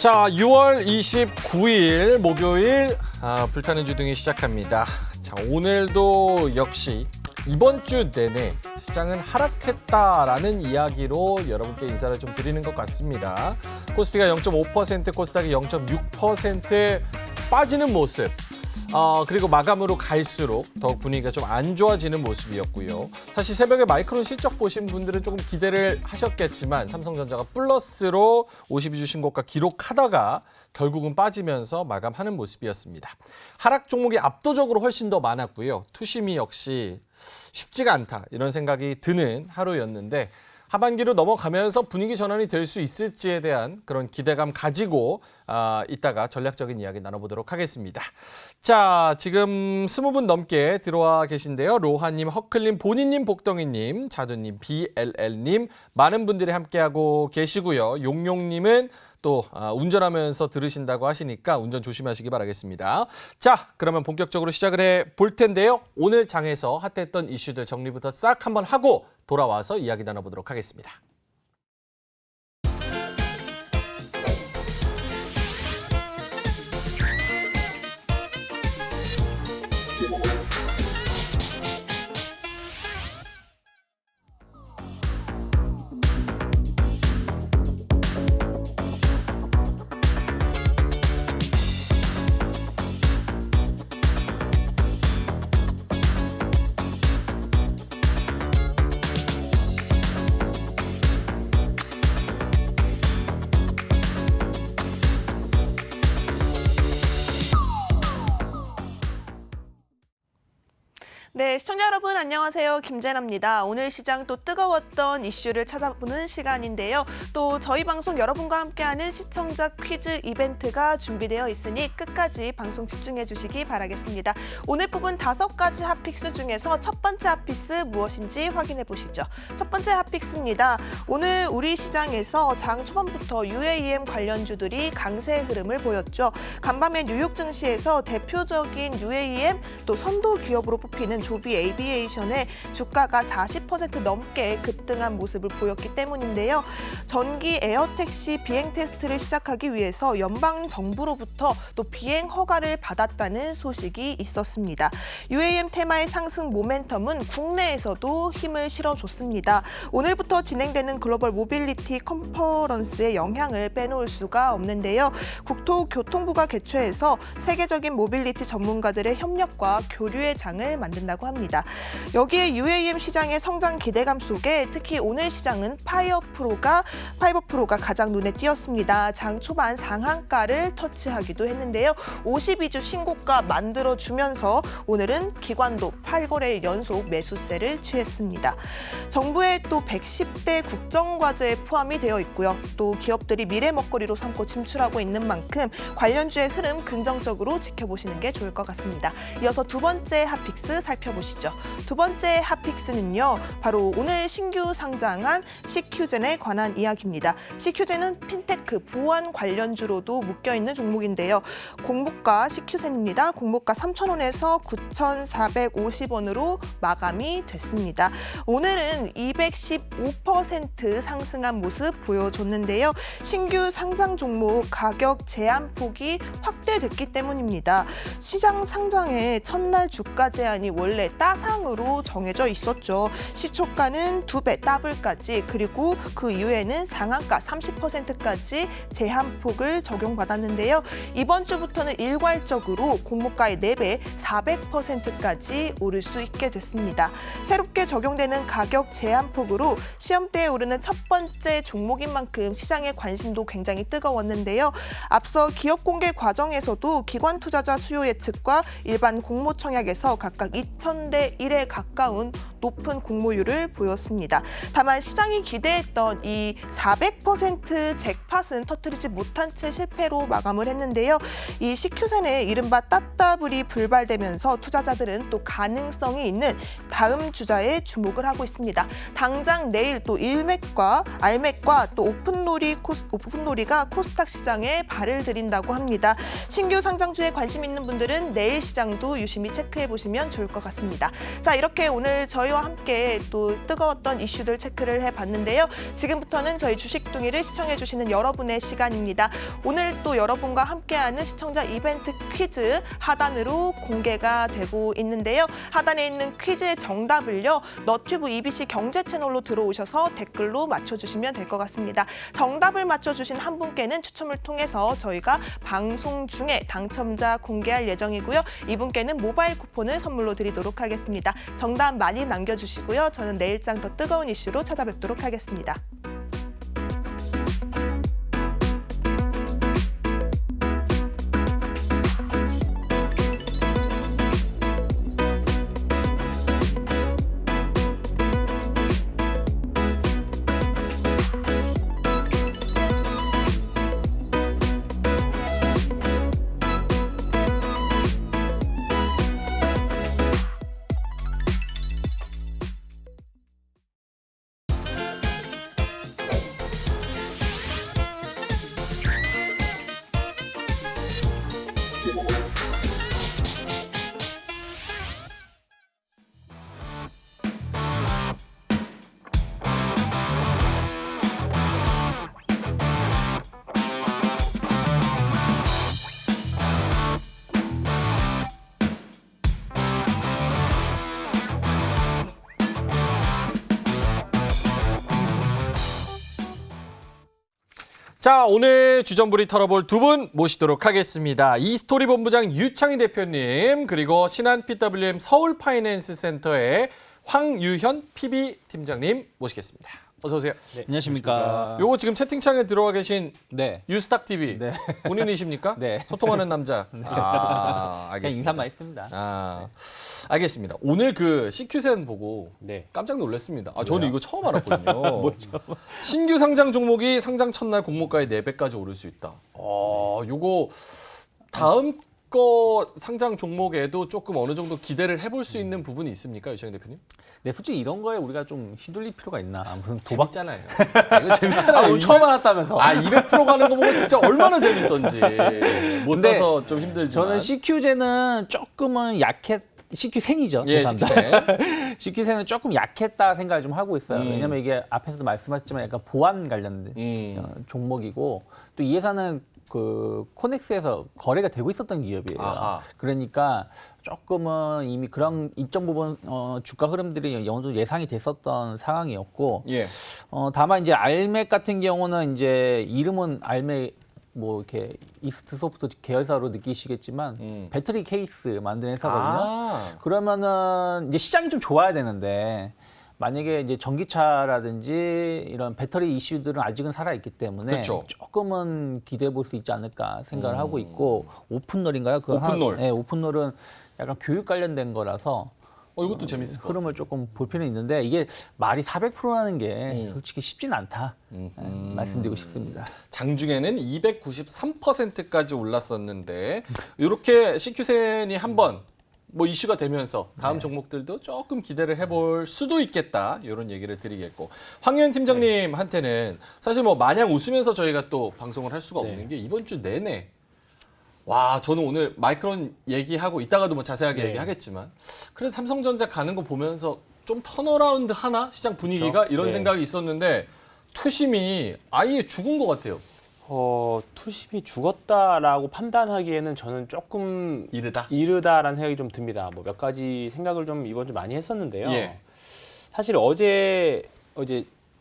자, 6월 29일 목요일 불타는 주둥이 시작합니다. 자, 오늘도 역시 이번 주 내내 시장은 하락했다라는 이야기로 여러분께 인사를 좀 드리는 것 같습니다. 코스피가 0.5%, 코스닥이 0.6% 빠지는 모습. 그리고 마감으로 갈수록 더욱 분위기가 좀 안 좋아지는 모습이었고요. 사실 새벽에 마이크론 실적 보신 분들은 조금 기대를 하셨겠지만 삼성전자가 플러스로 52주 신고가 기록하다가 결국은 빠지면서 마감하는 모습이었습니다. 하락 종목이 압도적으로 훨씬 더 많았고요. 투심이 역시 쉽지가 않다 이런 생각이 드는 하루였는데 하반기로 넘어가면서 분위기 전환이 될 수 있을지에 대한 그런 기대감 가지고 이따가 전략적인 이야기 나눠보도록 하겠습니다. 자, 지금 20분 넘게 들어와 계신데요. 로하님, 허클님, 보니님, 복덩이님, 자두님, BLL님 많은 분들이 함께하고 계시고요. 용용님은 또 운전하면서 들으신다고 하시니까 운전 조심하시기 바라겠습니다. 자, 그러면 본격적으로 시작을 해볼 텐데요. 오늘 장에서 핫했던 이슈들 정리부터 싹 한번 하고 돌아와서 이야기 나눠보도록 하겠습니다. 네, 시청자 여러분 안녕하세요. 김재나입니다. 오늘 시장 또 뜨거웠던 이슈를 찾아보는 시간인데요. 또 저희 방송 여러분과 함께하는 시청자 퀴즈 이벤트가 준비되어 있으니 끝까지 방송 집중해 주시기 바라겠습니다. 오늘 뽑은 5가지 핫픽스 중에서 첫 번째 핫픽스 무엇인지 확인해 보시죠. 첫 번째 핫픽스입니다. 오늘 우리 시장에서 장 초반부터 UAM 관련주들이 강세 흐름을 보였죠. 간밤에 뉴욕 증시에서 대표적인 UAM 또 선도 기업으로 뽑히는 조비 에이비에이션의 주가가 40% 넘게 급등한 모습을 보였기 때문인데요. 전기 에어택시 비행 테스트를 시작하기 위해서 연방 정부로부터 또 비행 허가를 받았다는 소식이 있었습니다. UAM 테마의 상승 모멘텀은 국내에서도 힘을 실어줬습니다. 오늘부터 진행되는 글로벌 모빌리티 컨퍼런스의 영향을 빼놓을 수가 없는데요. 국토교통부가 개최해서 세계적인 모빌리티 전문가들의 협력과 교류의 장을 만든다고 합니다. 여기에 UAM 시장의 성장 기대감 속에 특히 오늘 시장은 파이버프로가 가장 눈에 띄었습니다. 장 초반 상한가를 터치하기도 했는데요. 52주 신고가 만들어주면서 오늘은 기관도 8거래일 연속 매수세를 취했습니다. 정부의 또 110대 국정과제에 포함이 되어 있고요. 또 기업들이 미래 먹거리로 삼고 진출하고 있는 만큼 관련주의 흐름 긍정적으로 지켜보시는 게 좋을 것 같습니다. 이어서 두 번째 핫픽스 살펴보시죠. 두 번째 핫픽스는요. 바로 오늘 신규 상장한 CQ젠에 관한 이야기입니다. CQ젠은 핀테크, 보안 관련주로도 묶여있는 종목인데요. 공모가 CQ젠입니다. 공모가 3,000원에서 9,450원으로 마감이 됐습니다. 오늘은 215% 상승한 모습 보여줬는데요. 신규 상장 종목 가격 제한폭이 확대됐기 때문입니다. 시장 상장의 첫날 주가 제한이 원래 따상으로 정해져 있었죠. 시초가는 2배 더블까지 그리고 그 이후에는 상한가 30%까지 제한폭을 적용받았는데요. 이번 주부터는 일괄적으로 공모가의 4배 400%까지 오를 수 있게 됐습니다. 새롭게 적용되는 가격 제한폭으로 시험대에 오르는 첫 번째 종목인 만큼 시장의 관심도 굉장히 뜨거웠는데요. 앞서 기업 공개 과정에서도 기관 투자자 수요 예측과 일반 공모 청약에서 각각 2,000대 1에 가까운 높은 공모율을 보였습니다. 다만 시장이 기대했던 이 400% 잭팟은 터뜨리지 못한 채 실패로 마감을 했는데요. 이 CQ젠의 이른바 따따블이 불발되면서 투자자들은 또 가능성이 있는 다음 주자에 주목을 하고 있습니다. 당장 내일 또 일맥과 알맥과 또 오픈놀이가 코스닥 시장에 발을 들인다고 합니다. 신규 상장주에 관심 있는 분들은 내일 시장도 유심히 체크해 보시면 좋을 것 같습니다. 자, 이렇게 오늘 저희와 함께 또 뜨거웠던 이슈들 체크를 해봤는데요. 지금부터는 저희 주식둥이를 시청해주시는 여러분의 시간입니다. 오늘 또 여러분과 함께하는 시청자 이벤트 퀴즈 하단으로 공개가 되고 있는데요. 하단에 있는 퀴즈의 정답을요, 너튜브 EBC 경제 채널로 들어오셔서 댓글로 맞춰주시면 될 것 같습니다. 정답을 맞춰주신 한 분께는 추첨을 통해서 저희가 방송 중에 당첨자 공개할 예정이고요. 이분께는 모바일 쿠폰을 선물로 드리도록 하겠습니다. 정답 많이 남겨주시고요. 저는 내일장 더 뜨거운 이슈로 찾아뵙도록 하겠습니다. 자, 오늘 주전부리 털어볼 두 분 모시도록 하겠습니다. 이스토리 본부장 유창희 대표님, 그리고 신한 PWM 서울 파이낸스 센터의 황유현 PB 팀장님 모시겠습니다. 어서 오세요. 네, 안녕하십니까. 요거 지금 채팅창에 들어와 계신 네. 유스탁 TV 네. 본인이십니까? 네. 소통하는 남자. 아, 그냥 알겠습니다. 인사만 했습니다. 아, 알겠습니다. 오늘 그 CQ센 보고 네. 깜짝 놀랐습니다. 아, 저는 이거 처음 알았거든요. 신규 상장 종목이 상장 첫날 공모가의 4배까지 오를 수 있다. 요거 다음 거 상장 종목에도 조금 어느 정도 기대를 해볼 수 있는 부분이 있습니까, 유창희 대표님? 네, 솔직히 이런 거에 우리가 좀 휘둘릴 필요가 있나. 무슨 도박. 재밌잖아요. 이거 재밌잖아요. 오늘 처음 알았다면서. 200% 가는 거 보면 진짜 얼마나 재밌던지. 못 근데 사서 좀 힘들지만. 저는 CQ제는 조금은 CQ생이죠. 예, 죄송합니다. CQ생은 조금 약했다 생각을 좀 하고 있어요. 왜냐면 이게 앞에서도 말씀하셨지만 약간 보안 관련된 종목이고, 또 이 회사는 그 코넥스에서 거래가 되고 있었던 기업이에요. 아하. 그러니까 조금은 이미 그런 일정 부분 주가 흐름들이 어느 정도 예상이 됐었던 상황이었고, 예. 다만 이제 알맥 같은 경우는 이제 이름은 알맥 뭐 이렇게 이스트 소프트 계열사로 느끼시겠지만 배터리 케이스 만드는 회사거든요. 아. 그러면은 이제 시장이 좀 좋아야 되는데, 만약에 이제 전기차라든지 이런 배터리 이슈들은 아직은 살아있기 때문에 그쵸. 조금은 기대해 볼 수 있지 않을까 생각을 하고 있고, 오픈롤인가요? 오픈롤. 네, 오픈롤은 약간 교육 관련된 거라서 이것도 재밌을 것 같아요. 흐름을 조금 볼 필요는 있는데, 이게 말이 400%라는 게 솔직히 쉽지는 않다 말씀드리고 싶습니다. 장중에는 293%까지 올랐었는데 이렇게 CQ센이 한번 뭐 이슈가 되면서 다음 종목들도 조금 기대를 해볼 수도 있겠다, 이런 얘기를 드리겠고, 황유현 팀장님한테는 사실 뭐 마냥 웃으면서 저희가 또 방송을 할 수가 없는 게 이번 주 내내 와, 저는 오늘 마이크론 얘기하고 이따가도 뭐 자세하게 얘기하겠지만, 그래도 삼성전자 가는 거 보면서 좀 턴어라운드 하나 시장 분위기가 이런 생각이 있었는데 투심이 아예 죽은 것 같아요. 투심이 죽었다라고 판단하기에는 저는 조금 이르다라는 생각이 좀 듭니다. 뭐 몇 가지 생각을 좀 이번 주 많이 했었는데요. 예. 사실 어제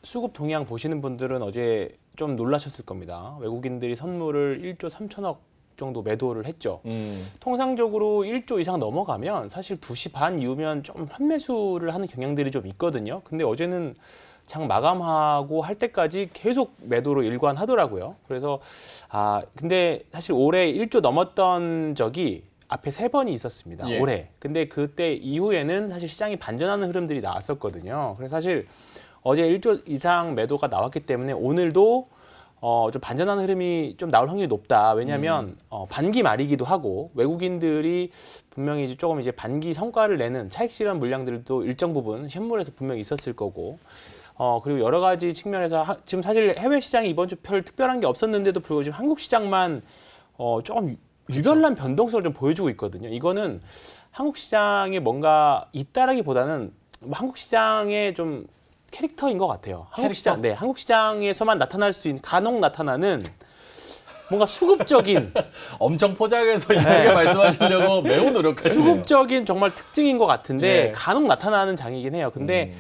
수급 동향 보시는 분들은 어제 좀 놀라셨을 겁니다. 외국인들이 선물을 1조 3천억 정도 매도를 했죠. 통상적으로 1조 이상 넘어가면 사실 2시 반 이후면 좀 환매수를 하는 경향들이 좀 있거든요. 근데 어제는 장 마감하고 할 때까지 계속 매도로 일관하더라고요. 그래서 근데 사실 올해 1조 넘었던 적이 앞에 3번이 있었습니다. 예. 올해. 근데 그때 이후에는 사실 시장이 반전하는 흐름들이 나왔었거든요. 그래서 사실 어제 1조 이상 매도가 나왔기 때문에 오늘도 좀 반전하는 흐름이 좀 나올 확률이 높다. 왜냐하면 반기 말이기도 하고, 외국인들이 분명히 이제 조금 이제 반기 성과를 내는 차익 실현 물량들도 일정 부분 현물에서 분명히 있었을 거고, 그리고 여러 가지 측면에서 지금 사실 해외 시장이 이번 주 별 특별한 게 없었는데도 불구하고 지금 한국 시장만 조금 유별난 변동성을 좀 보여주고 있거든요. 이거는 한국 시장에 뭔가 있다라기보다는 뭐 한국 시장의 좀 캐릭터인 것 같아요. 한국 시장, 네, 한국 시장에서만 나타날 수 있는 간혹 나타나는 뭔가 수급적인 엄청 포장해서 이렇게 말씀하시려고 매우 노력하시네요. 수급적인 정말 특징인 것 같은데 예. 간혹 나타나는 장이긴 해요. 근데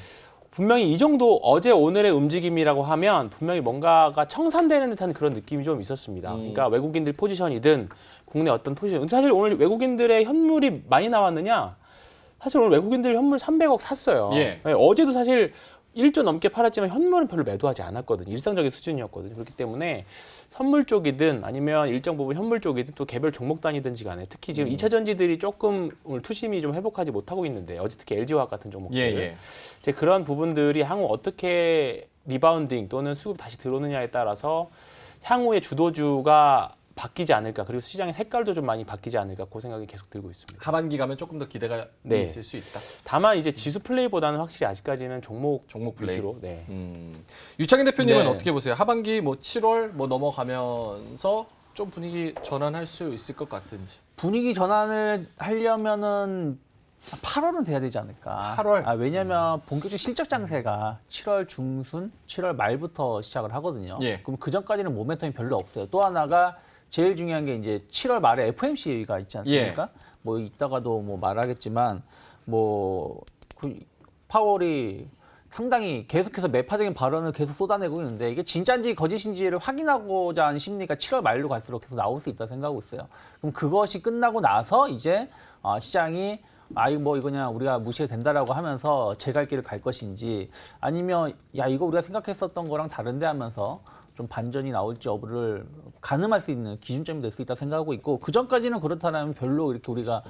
분명히 이 정도 어제 오늘의 움직임이라고 하면 분명히 뭔가가 청산되는 듯한 그런 느낌이 좀 있었습니다. 그러니까 외국인들 포지션이든 국내 어떤 포지션. 사실 오늘 외국인들의 현물이 많이 나왔느냐? 사실 오늘 외국인들 현물 300억 샀어요. 예. 네, 어제도 사실 1조 넘게 팔았지만 현물은 별로 매도하지 않았거든요. 일상적인 수준이었거든요. 그렇기 때문에 선물 쪽이든 아니면 일정 부분 현물 쪽이든 또 개별 종목 단위든지 간에 특히 지금 2차 전지들이 조금 오늘 투심이 좀 회복하지 못하고 있는데 어제 특히 LG화학 같은 종목들 예. 이제 그런 부분들이 향후 어떻게 리바운딩 또는 수급 다시 들어오느냐에 따라서 향후의 주도주가 바뀌지 않을까 그리고 시장의 색깔도 좀 많이 바뀌지 않을까 그 생각이 계속 들고 있습니다. 하반기 가면 조금 더 기대가 네. 있을 수 있다. 다만 이제 지수 플레이보다는 확실히 아직까지는 종목 플레이. 위주로 네. 유창인 대표님은 네. 어떻게 보세요? 하반기 뭐 7월 뭐 넘어가면서 좀 분위기 전환할 수 있을 것 같은지. 분위기 전환을 하려면은 8월은 돼야 되지 않을까. 8월? 왜냐하면 본격적 실적 장세가 7월 중순, 7월 말부터 시작을 하거든요. 예. 그럼 그 전까지는 모멘텀이 별로 없어요. 또 하나가 제일 중요한 게 이제 7월 말에 FOMC가 있지 않습니까? 뭐 이따가도 뭐 말하겠지만 뭐 그 파월이 상당히 계속해서 매파적인 발언을 계속 쏟아내고 있는데 이게 진짜인지 거짓인지를 확인하고자 하는 심리가 7월 말로 갈수록 계속 나올 수 있다 생각하고 있어요. 그럼 그것이 끝나고 나서 이제 시장이 뭐 이거 그냥 우리가 무시해도 된다라고 하면서 제 갈 길을 갈 것인지 아니면 야 이거 우리가 생각했었던 거랑 다른데 하면서 좀 반전이 나올지 여부를 가늠할 수 있는 기준점이 될 수 있다 생각하고 있고 그 전까지는 그렇다면 별로 이렇게 우리가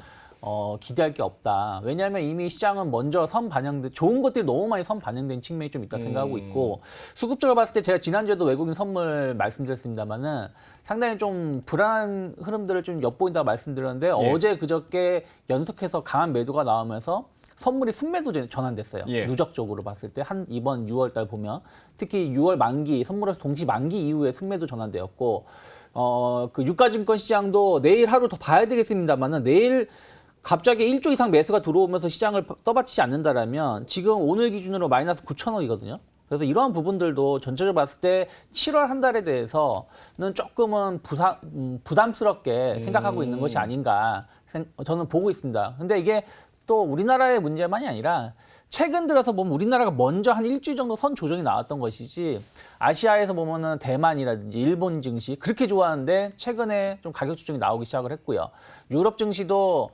기대할 게 없다. 왜냐하면 이미 시장은 먼저 선반영된 좋은 것들이 너무 많이 선반영된 측면이 좀 있다 생각하고 있고 수급적으로 봤을 때 제가 지난주에도 외국인 선물 말씀드렸습니다만은 상당히 좀 불안한 흐름들을 좀 엿보인다고 말씀드렸는데 예. 어제 그저께 연속해서 강한 매도가 나오면서 선물이 순매도 전환됐어요. 예. 누적적으로 봤을 때 한 이번 6월 달 보면 특히 6월 만기 선물에서 동시 만기 이후에 순매도 전환되었고 그 유가증권 시장도 내일 하루 더 봐야 되겠습니다만은 내일 갑자기 1조 이상 매수가 들어오면서 시장을 떠받치지 않는다라면 지금 오늘 기준으로 마이너스 9천억이거든요. 그래서 이러한 부분들도 전체적으로 봤을 때 7월 한 달에 대해서는 조금은 부담스럽게 생각하고 있는 것이 아닌가 저는 보고 있습니다. 근데 이게 또 우리나라의 문제만이 아니라 최근 들어서 보면 우리나라가 먼저 한 일주일 정도 선 조정이 나왔던 것이지 아시아에서 보면은 대만이라든지 일본 증시 그렇게 좋아하는데 최근에 좀 가격 조정이 나오기 시작을 했고요. 유럽 증시도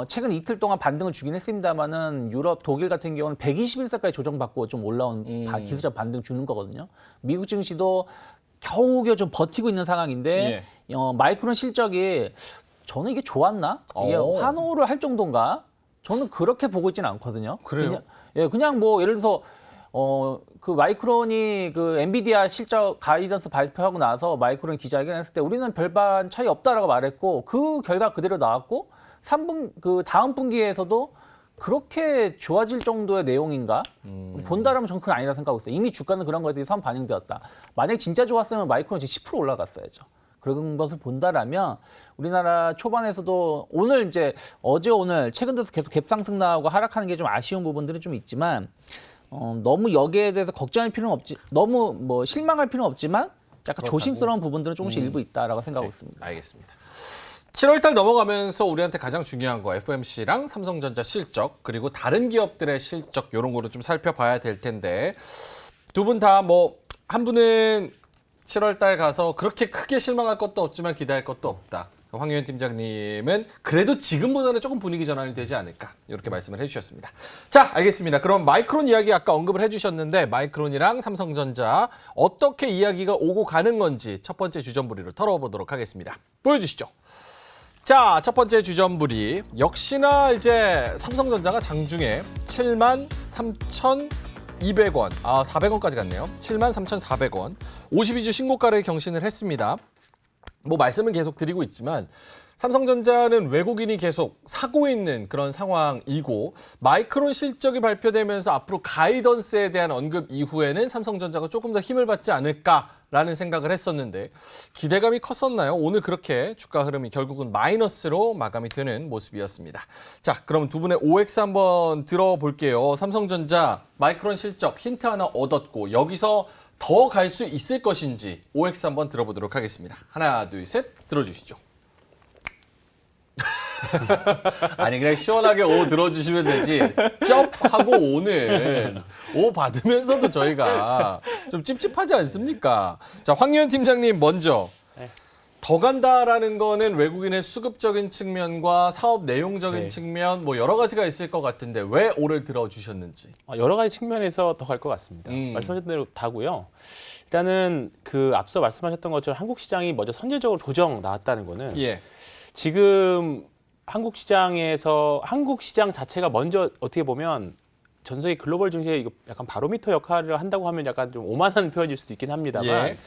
최근 이틀 동안 반등을 주긴 했습니다만은 유럽, 독일 같은 경우는 121세까지 조정받고 좀 올라온 기술적 반등 주는 거거든요. 미국 증시도 겨우겨우 좀 버티고 있는 상황인데 마이크론 실적이 저는 이게 좋았나? 이게 환호를 할 정도인가? 저는 그렇게 보고 있지는 않거든요. 그래요? 그냥 뭐 예를 들어서 그 마이크론이 그 엔비디아 실적 가이던스 발표하고 나서 마이크론 기자회견 했을 때 우리는 별반 차이 없다라고 말했고 그 결과 그대로 나왔고 그 다음 분기에서도 그렇게 좋아질 정도의 내용인가? 본다라면 저는 그건 아니다 생각하고 있어요. 이미 주가는 그런 것들이 선 반영되었다. 만약에 진짜 좋았으면 마이크론 지금 10% 올라갔어야죠. 그런 것을 본다라면 우리나라 초반에서도 오늘 이제 어제 오늘 최근 들어서 계속 갭상승 나오고 하락하는 게 좀 아쉬운 부분들은 좀 있지만 너무 여기에 대해서 걱정할 필요는 없지 너무 뭐 실망할 필요는 없지만 약간 조심스러운 부분들은 조금씩 일부 있다라고 생각하고 있습니다. 알겠습니다. 7월 달 넘어가면서 우리한테 가장 중요한 거 FOMC랑 삼성전자 실적 그리고 다른 기업들의 실적 이런 거를 좀 살펴봐야 될 텐데 두 분 다 뭐 한 분은 7월 달 가서 그렇게 크게 실망할 것도 없지만 기대할 것도 없다. 황유현 팀장님은 그래도 지금보다는 조금 분위기 전환이 되지 않을까 이렇게 말씀을 해주셨습니다. 자, 알겠습니다. 그럼 마이크론 이야기 아까 언급을 해주셨는데 마이크론이랑 삼성전자 어떻게 이야기가 오고 가는 건지 첫 번째 주전부리로 털어보도록 하겠습니다. 보여주시죠. 자, 첫 번째 주전부리 역시나 이제 삼성전자가 장중에 73,200원, 400원까지 갔네요. 73,400원, 52주 신고가를 경신을 했습니다. 뭐 말씀은 계속 드리고 있지만 삼성전자는 외국인이 계속 사고 있는 그런 상황이고 마이크론 실적이 발표되면서 앞으로 가이던스에 대한 언급 이후에는 삼성전자가 조금 더 힘을 받지 않을까라는 생각을 했었는데 기대감이 컸었나요? 오늘 그렇게 주가 흐름이 결국은 마이너스로 마감이 되는 모습이었습니다. 자, 그럼 두 분의 OX 한번 들어볼게요. 삼성전자 마이크론 실적 힌트 하나 얻었고 여기서 더 갈 수 있을 것인지 OX 한번 들어보도록 하겠습니다. 하나, 둘, 셋 들어주시죠. 아니 그냥 시원하게 오 들어주시면 되지 쩝 하고 오는 오 받으면서도 저희가 좀 찝찝하지 않습니까? 자, 황유현 팀장님 먼저 더 간다라는 거는 외국인의 수급적인 측면과 사업 내용적인 네. 측면 뭐 여러 가지가 있을 것 같은데 왜 오를 들어주셨는지. 여러 가지 측면에서 더 갈 것 같습니다. 말씀하셨던 대로 다고요. 일단은 그 앞서 말씀하셨던 것처럼 한국 시장이 먼저 선제적으로 조정 나왔다는 거는 예. 지금 한국 시장 자체가 먼저 어떻게 보면 전 세계 글로벌 증시에 이거 약간 바로미터 역할을 한다고 하면 약간 좀 오만한 표현일 수도 있긴 합니다만 예.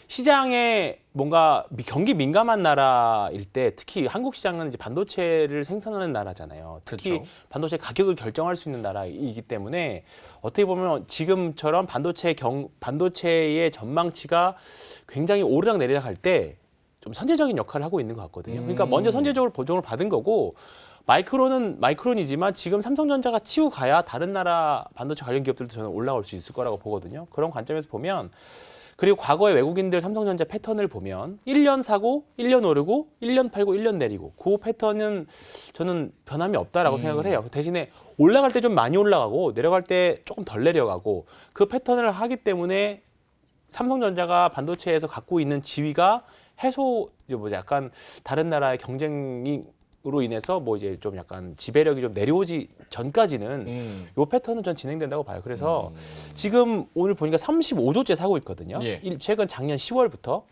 시장에 뭔가 경기 민감한 나라일 때 특히 한국 시장은 이제 반도체를 생산하는 나라잖아요. 특히 그렇죠. 반도체 가격을 결정할 수 있는 나라이기 때문에 어떻게 보면 지금처럼 반도체의 전망치가 굉장히 오르락 내리락 할 때 좀 선제적인 역할을 하고 있는 것 같거든요. 그러니까 먼저 선제적으로 보정을 받은 거고 마이크론은 마이크론이지만 지금 삼성전자가 치고 가야 다른 나라 반도체 관련 기업들도 저는 올라올 수 있을 거라고 보거든요. 그런 관점에서 보면 그리고 과거에 외국인들 삼성전자 패턴을 보면 1년 사고 1년 오르고 1년 팔고 1년 내리고 그 패턴은 저는 변함이 없다라고 생각을 해요. 대신에 올라갈 때 좀 많이 올라가고 내려갈 때 조금 덜 내려가고 그 패턴을 하기 때문에 삼성전자가 반도체에서 갖고 있는 지위가 약간 다른 나라의 경쟁으로 인해서 뭐 이제 좀 약간 지배력이 좀 내려오지 전까지는 요 패턴은 전 진행된다고 봐요. 그래서 지금 오늘 보니까 35조째 사고 있거든요. 예. 최근 작년 10월부터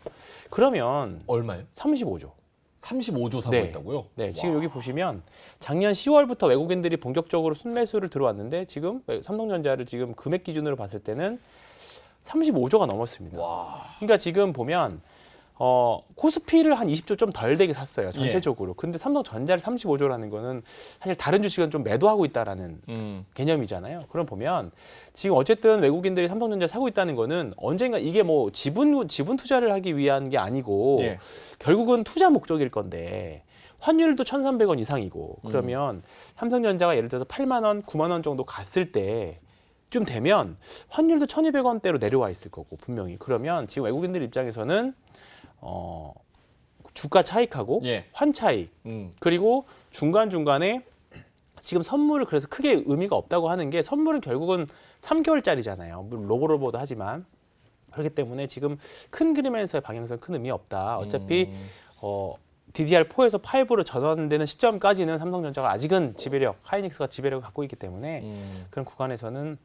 그러면 얼마요? 35조. 35조 사고 네. 있다고요? 네, 지금 와. 여기 보시면 작년 10월부터 외국인들이 본격적으로 순매수를 들어왔는데 지금 삼성전자를 지금 금액 기준으로 봤을 때는 35조가 넘었습니다. 와. 그러니까 지금 보면 코스피를 한 20조 좀 덜 되게 샀어요. 전체적으로. 근데 삼성전자를 35조라는 거는 사실 다른 주식은 좀 매도하고 있다라는 개념이잖아요. 그럼 보면 지금 어쨌든 외국인들이 삼성전자 사고 있다는 거는 언젠가 이게 뭐 지분 투자를 하기 위한 게 아니고 예. 결국은 투자 목적일 건데 환율도 1,300원 이상이고 그러면 삼성전자가 예를 들어서 8만 원, 9만 원 정도 갔을 때 좀 되면 환율도 1,200원대로 내려와 있을 거고 분명히. 그러면 지금 외국인들 입장에서는 주가 차익하고 예. 환 차익 그리고 중간중간에 지금 선물을 그래서 크게 의미가 없다고 하는 게 선물은 결국은 3개월짜리잖아요. 물론 로보로보도 하지만 그렇기 때문에 지금 큰 그림에서의 방향성은 큰 의미 없다. 어차피 DDR4에서 5로 전환되는 시점까지는 삼성전자가 아직은 지배력, 하이닉스가 지배력을 갖고 있기 때문에 그런 구간에서는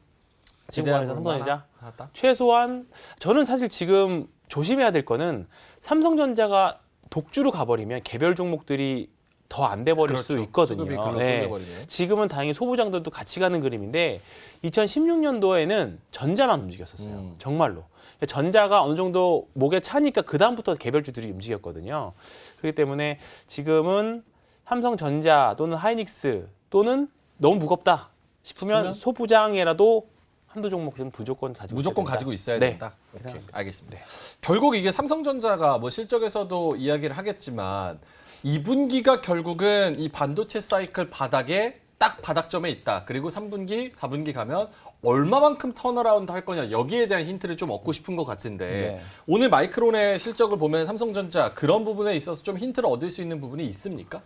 지금 구간에서 삼성전자 하다. 최소한 저는 사실 지금 조심해야 될 거는 삼성전자가 독주로 가버리면 개별 종목들이 더 안 돼 버릴 수 있거든요. 수급이 글로 네. 쏠려버리네. 지금은 다행히 소부장들도 같이 가는 그림인데 2016년도에는 전자만 움직였었어요. 정말로. 전자가 어느 정도 목에 차니까 그 다음부터 개별주들이 움직였거든요. 그렇기 때문에 지금은 삼성전자 또는 하이닉스 또는 너무 무겁다 싶으면 소부장이라도 한두 종목은 무조건 가지고 무조건 있어야 된다. 가지고 있어야 네. 된다. 오케이, 생각합니다. 알겠습니다. 결국 이게 삼성전자가 뭐 실적에서도 이야기를 하겠지만 2분기가 결국은 이 반도체 사이클 바닥에 딱 바닥점에 있다. 그리고 3분기, 4분기 가면 얼마만큼 턴어라운드 할 거냐 여기에 대한 힌트를 좀 얻고 싶은 것 같은데 네. 오늘 마이크론의 실적을 보면 삼성전자 그런 부분에 있어서 좀 힌트를 얻을 수 있는 부분이 있습니까?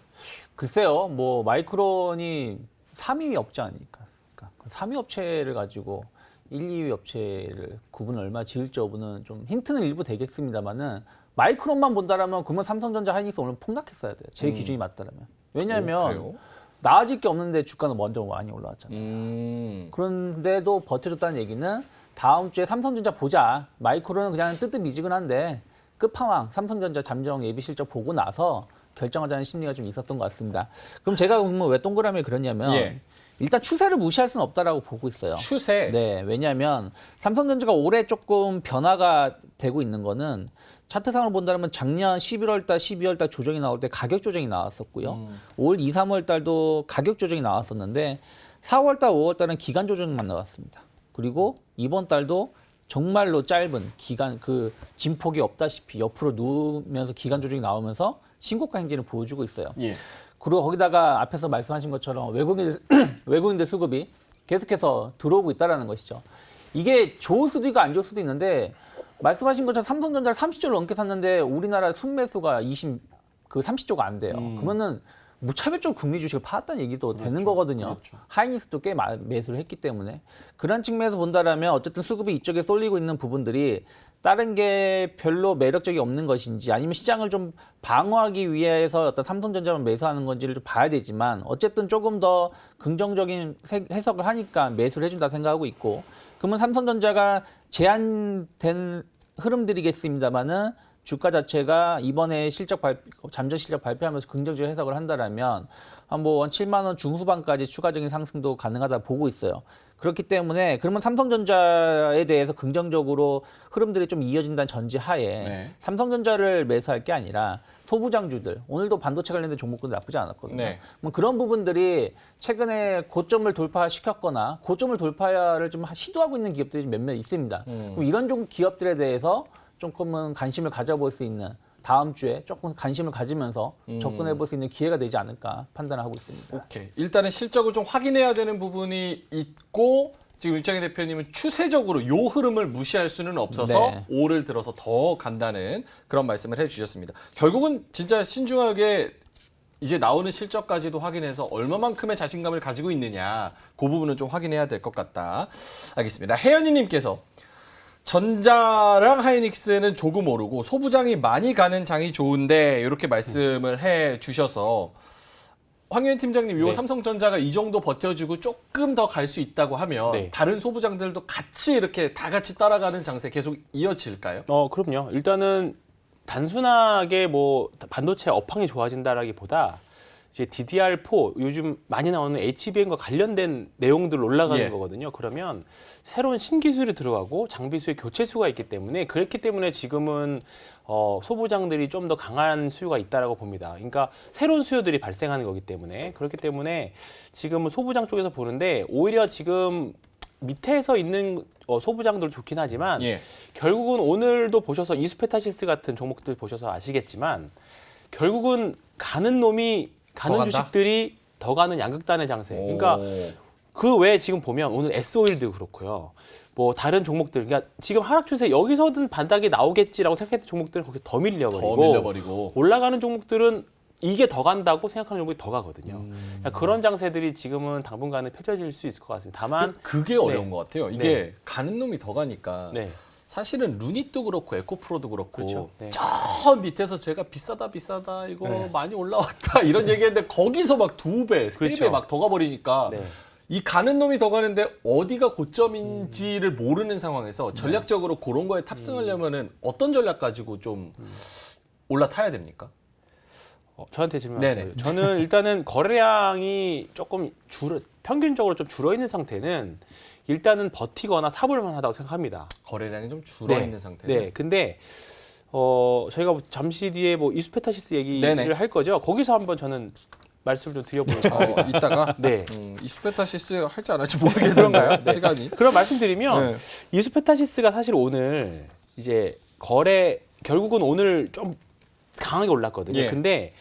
글쎄요, 뭐 마이크론이 3위 업체 아닙니까? 그러니까 3위 업체를 가지고 1, 2위 업체를 구분을 얼마 지을지 여부는 좀 힌트는 일부 되겠습니다만은 마이크론만 본다라면 그러면 삼성전자, 하이닉스 오늘 폭락했어야 돼요. 제 기준이 맞다라면. 왜냐하면 그래요? 나아질 게 없는데 주가는 먼저 많이 올라왔잖아요. 그런데도 버텨줬다는 얘기는 다음 주에 삼성전자 보자. 마이크론은 그냥 뜨뜻미지근한데 끝판왕 삼성전자 잠정 예비 실적 보고 나서 결정하자는 심리가 좀 있었던 것 같습니다. 그럼 제가 그러면 왜 동그라미에 그러냐면 예. 일단 추세를 무시할 수는 없다라고 보고 있어요. 추세. 네, 왜냐하면 삼성전자가 올해 조금 변화가 되고 있는 거는 차트상으로 본다면 작년 11월 달, 12월 달 조정이 나올 때 가격 조정이 나왔었고요. 올 2, 3월 달도 가격 조정이 나왔었는데 4월 달, 5월 달은 기간 조정만 나왔습니다. 그리고 이번 달도 정말로 짧은 기간 그 진폭이 없다시피 옆으로 누우면서 기간 조정이 나오면서 신고가 행진을 보여주고 있어요. 예. 그리고 거기다가 앞에서 말씀하신 것처럼 외국인들 수급이 계속해서 들어오고 있다는 것이죠. 이게 좋을 수도 있고 안 좋을 수도 있는데 말씀하신 것처럼 삼성전자를 30조를 넘게 샀는데 우리나라 순매수가 30조가 안 돼요. 그러면은 무차별적으로 국내 주식을 팔았다는 얘기도 되는 거거든요. 그렇죠. 하이닉스도 꽤 매수를 했기 때문에 그런 측면에서 본다라면 어쨌든 수급이 이쪽에 쏠리고 있는 부분들이 다른 게 별로 매력적이 없는 것인지 아니면 시장을 좀 방어하기 위해서 어떤 삼성전자만 매수하는 건지를 좀 봐야 되지만 어쨌든 조금 더 긍정적인 해석을 하니까 매수를 해준다 생각하고 있고 그러면 삼성전자가 제한된 흐름들이겠습니다만은 주가 자체가 이번에 잠정 실적 발표하면서 긍정적 해석을 한다라면 한 7만 원 중후반까지 추가적인 상승도 가능하다 보고 있어요. 그렇기 때문에 그러면 삼성전자에 대해서 긍정적으로 흐름들이 좀 이어진다는 전제하에 네. 삼성전자를 매수할 게 아니라 소부장주들 오늘도 반도체 관련된 종목도 나쁘지 않았거든요. 네. 뭐 그런 부분들이 최근에 고점을 돌파시켰거나 고점을 돌파를 좀 시도하고 있는 기업들이 몇몇 있습니다. 그럼 이런 종 기업들에 대해서 조금은 관심을 가져볼 수 있는 다음 주에 조금 관심을 가지면서 접근해 볼 수 있는 기회가 되지 않을까 판단하고 있습니다. 오케이. 일단은 실적을 좀 확인해야 되는 부분이 있고 지금 윤창희 대표님은 추세적으로 요 흐름을 무시할 수는 없어서 네. 5를 들어서 더 간다는 그런 말씀을 해주셨습니다. 결국은 진짜 신중하게 이제 나오는 실적까지도 확인해서 얼마만큼의 자신감을 가지고 있느냐 그 부분은 좀 확인해야 될 것 같다. 알겠습니다. 혜연이님께서 전자랑 하이닉스는 조금 오르고 소부장이 많이 가는 장이 좋은데 이렇게 말씀을 해 주셔서 황현 팀장님, 요 네. 삼성전자가 이 정도 버텨주고 조금 더 갈 수 있다고 하면 네. 다른 소부장들도 같이 이렇게 다 같이 따라가는 장세 계속 이어질까요? 그럼요. 일단은 단순하게 뭐 반도체 업황이 좋아진다라기보다 이제 DDR4 요즘 많이 나오는 HBM과 관련된 내용들 올라가는 예. 거거든요. 그러면 새로운 신기술이 들어가고 장비 수의 교체 수가 있기 때문에 그렇기 때문에 지금은 소부장들이 좀 더 강한 수요가 있다라고 봅니다. 그러니까 새로운 수요들이 발생하는 거기 때문에 그렇기 때문에 지금은 소부장 쪽에서 보는데 오히려 지금 밑에서 있는 소부장들 좋긴 하지만 예. 결국은 오늘도 보셔서 이수페타시스 같은 종목들 보셔서 아시겠지만 결국은 가는 놈이 가는 간다? 주식들이 더 가는 양극단의 장세. 그러니까 그 외에 지금 보면 오늘 S-오일도 그렇고요. 뭐 다른 종목들, 그러니까 지금 하락 추세 여기서든 반등이 나오겠지라고 생각했던 종목들은 거기 더 밀려버리고 올라가는 종목들은 이게 더 간다고 생각하는 종목이 더 가거든요. 그러니까 그런 장세들이 지금은 당분간은 펼쳐질 수 있을 것 같습니다. 다만 그게 어려운 네. 것 같아요. 이게 가는 놈이 더 가니까 네. 사실은 루닛도 그렇고 에코프로도 그렇고 그렇죠. 네. 저 밑에서 제가 비싸다 이거 많이 올라왔다 이런 얘기했는데 거기서 막 2배, 3배 그렇죠. 막 더 가버리니까 네. 이 가는 놈이 더 가는데 어디가 고점인지를 모르는 상황에서 전략적으로 그런 거에 탑승하려면은 어떤 전략 가지고 좀 올라타야 됩니까? 저한테 질문 네네. 하세요. 저는 일단은 거래량이 조금 평균적으로 좀 줄어 있는 상태는 일단은 버티거나 사볼만 하다고 생각합니다. 거래량이 좀 줄어 있는 상태네. 네. 근데 저희가 잠시 뒤에 뭐 이수페타시스 얘기를 네네. 할 거죠. 거기서 한번 저는 말씀을 좀 드려보려고 이따가 네. 이수페타시스 할지 안 할지 모르겠는가요? 시간이. 그런 말씀드리면 네. 이수페타시스가 사실 오늘 이제 결국은 오늘 좀 강하게 올랐거든요. 예. 근데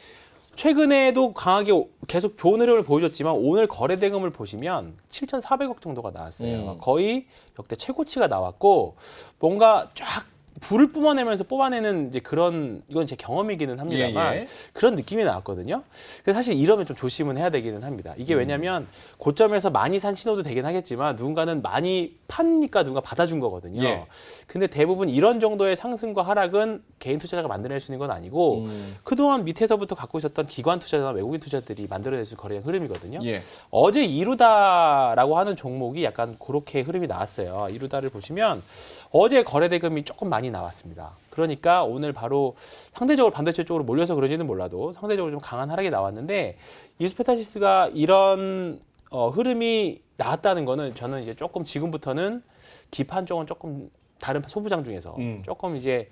최근에도 강하게 계속 좋은 흐름을 보여줬지만 오늘 거래 대금을 보시면 7,400억 정도가 나왔어요. 거의 역대 최고치가 나왔고 뭔가 쫙 불을 뿜어내면서 뽑아내는 이제 이건 제 경험이기는 합니다만 예. 그런 느낌이 나왔거든요. 근데 사실 이러면 좀 조심은 해야 되기는 합니다. 이게 왜냐면 고점에서 많이 산 신호도 되긴 하겠지만 누군가는 많이 파니까 누가 받아준 거거든요. 예. 근데 대부분 이런 정도의 상승과 하락은 개인 투자자가 만들어낼 수 있는 건 아니고 그동안 밑에서부터 갖고 있었던 기관 투자자나 외국인 투자들이 만들어낼 수 있는 거래량 흐름이거든요. 예. 어제 이루다라고 하는 종목이 약간 그렇게 흐름이 나왔어요. 이루다를 보시면 어제 거래 대금이 조금 많이 나왔습니다. 그러니까 오늘 바로 상대적으로 반도체 쪽으로 몰려서 그러지는 몰라도 상대적으로 좀 강한 하락이 나왔는데 이수페타시스가 이런 흐름이 나왔다는 거는 저는 이제 조금 지금부터는 기판 쪽은 조금 다른 소부장 중에서 조금 이제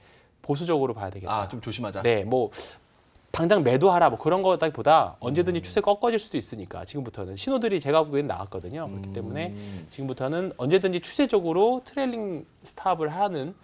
보수적으로 봐야 되겠다. 아, 좀 조심하자. 네, 뭐 당장 매도하라 뭐 그런 거보다 언제든지 추세 꺾어질 수도 있으니까 지금부터는 신호들이 제가 보기엔 나왔거든요. 그렇기 때문에 지금부터는 언제든지 추세적으로 트레일링 스탑을 하는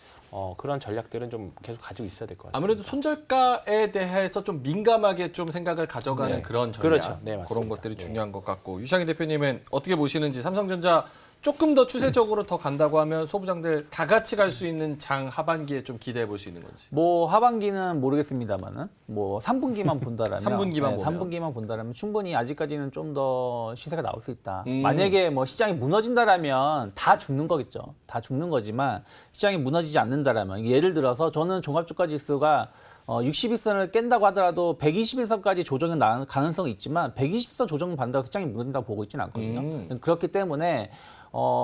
그런 전략들은 좀 계속 가지고 있어야 될 것 같습니다. 아무래도 손절가에 대해서 좀 민감하게 좀 생각을 가져가는 네. 그런 전략, 그렇죠. 네, 맞습니다. 그런 것들이 네. 중요한 것 같고 유창희 대표님은 어떻게 보시는지 삼성전자 조금 더 추세적으로 더 간다고 하면 소부장들 다 같이 갈 수 있는 장 하반기에 좀 기대해 볼 수 있는 건지. 뭐 하반기는 모르겠습니다만은 뭐 3분기만 본다라면 3분기만 보면. 3분기만 본다라면 충분히 아직까지는 좀 더 시세가 나올 수 있다. 음. 만약에 뭐 시장이 무너진다라면 다 죽는 거겠죠. 다 죽는 거지만 시장이 무너지지 않는다라면 예를 들어서 저는 종합주가 지수가 60일선을 깬다고 하더라도 120일선까지 조정이 나는 가능성이 있지만 120선 조정 받는다고 시장이 무너진다고 보고 있지는 않거든요. 그렇기 때문에